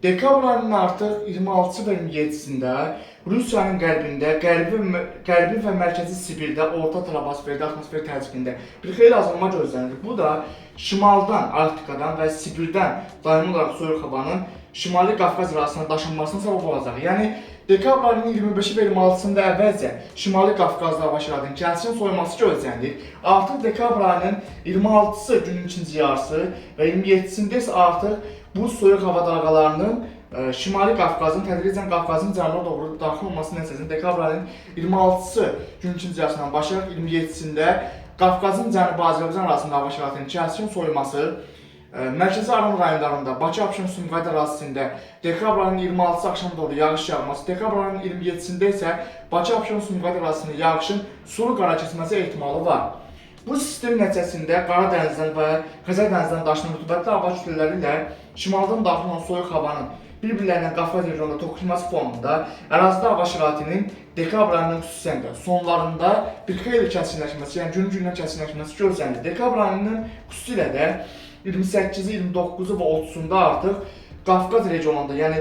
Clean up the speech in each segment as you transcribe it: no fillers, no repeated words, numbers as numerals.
Dekabr ayının artıq 26-sı və 27-sində Rusiyanın qərbində, qərbi və mərkəzi Sibirdə, Orta troposferdə, atmosfer təzyiqində bir xeyli azalma gözlənilir. Bu da şimaldan, Arktikadan və Sibirdən daimi olaraq soyuq havanın Şimali Qafqaz ərazisinə daşınmasına səbəb olacaq. Yəni dekabr ayının 25-i və 26-sında əvvəlcə Şimali Qafqazda hava şəraitinin kəskin soyuması gözlənilir. Artıq dekabr ayının 26-sı günün ikinci yarısı və 27-sində isə artıq bu soyuq hava dalğalarının Şimali Qafqazın, tədricən Qafqazın cənubuna doğru daxil olması nəticəsində dekabr ayının 26-sı günün ikinci yarısından başlayaraq 27-sində Qafqazın cənubu Azərbaycan arasında hava şəraitinin kəskin soyuması, Mərkəzi Aran rayonlarında, Bakı, Abşeron, Sumqayıt ərazisində dekabr ayının 26-sı axşam doğru yağış yağması, dekabr ayının 27-sində isə Bakı, Abşeron, Sumqayıt ərazisində yağışın sulu qara keçməsi ehtimalı var. Bu sistem nəticəsində Qara dənizdən və Xəzər dənizindən daşınan rütubətli hava kütlələri ilə şimaldan daxil olan soyuq havanın bir-birlərindən Qafqaz regionunda toqquşması fonunda ərazidə hava şəraitinin dekabr ayının xüsusən də sonlarında bir xeyli kəskinləşməsi, yəni gün-gündən kəskinləşməsi gözlənilir. Dekabr ayının xüsusilə də 28-i, 29-u və 30-sunda artıq Qafqaz regionunda, yəni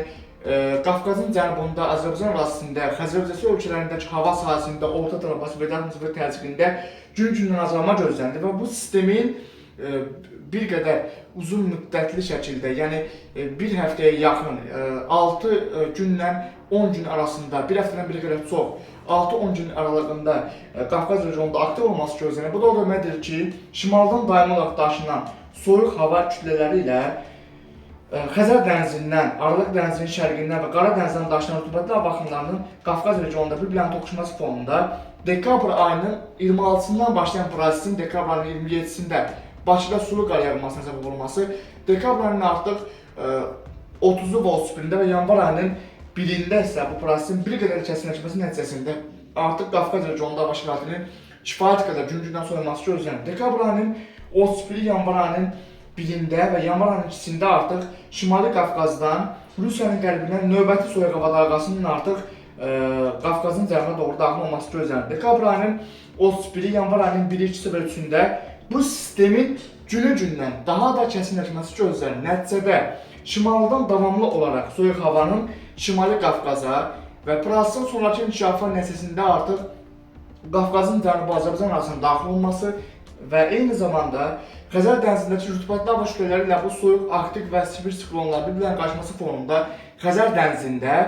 Qafqazın cənubunda, Azərbaycan ərazisində, Xəzər ölkələrindəki hava sahəsində, Orta troposferdə, atmosfer təzyiqində gün-gündən azalma gözlənilir və bu sistemin bir qədər uzun müddətli şəkildə, yəni bir həftəyə yaxın, 6 günlə 10 gün arasında, bir həftədən bir qədər çox, 6-10 gün aralığında Qafqaz regionunda aktiv olması gözlənir. Bu da o deməkdir ki, şimaldan daimi olaraq daşınan soyuq hava kütlələri ilə Xəzər dənizindən, Aralıq dənizinin şərqindən və Qara dənizdən daşınan rütubətli hava axınlarının Qafqaz regionunda bir-birlərini toqquşması fonunda dekabr ayının 26-sından başlayan prosesin dekabr ayının 27-sində Bakıda sulu qar yağmasına səbəb olması, dekabr ayının artıq 30-u və 31-də və yanvar ayının 1-də isə bu prosesin bir qədər kəskinləşməsi nəticəsində artıq Qafqaz regionunda hava şəraitinin kifayət qədər gün-gündən soyuması gözlənir. Dekabr ayının 31-i, yanvar ayının 1-də və yanvar ayının 2-sində artıq Şimali Qafqazdan, Rusiyanın qərbindən növbəti soyuq hava dalğasının artıq Qafqazın cənubuna doğru daxil olması gözlənir. Dekabr ayının 31-i, yanvar ayının 1-i, 2-si və 3-ündə bu sistemin günü-gündən daha da kəskinləşməsi gözlənir. Nəticədə şimaldan davamlı olaraq soyuq havanın Şimali Qafqaza və prosesin sonraki inkişafı nəticəsində artıq Qafqazın cənubu Azərbaycan arasında daxil olması və eyni zamanda Xəzər dənizindəki rütubətli hava kütlələri ilə bu soyuq Arktik və Sibir siklonları bir-birlərinə qarşıması fonunda Xəzər dənizində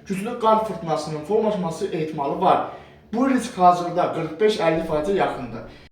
güclü qar fırtınasının formalaşması ehtimalı var. Bu risk hazırda 45-50%-ə yaxındır.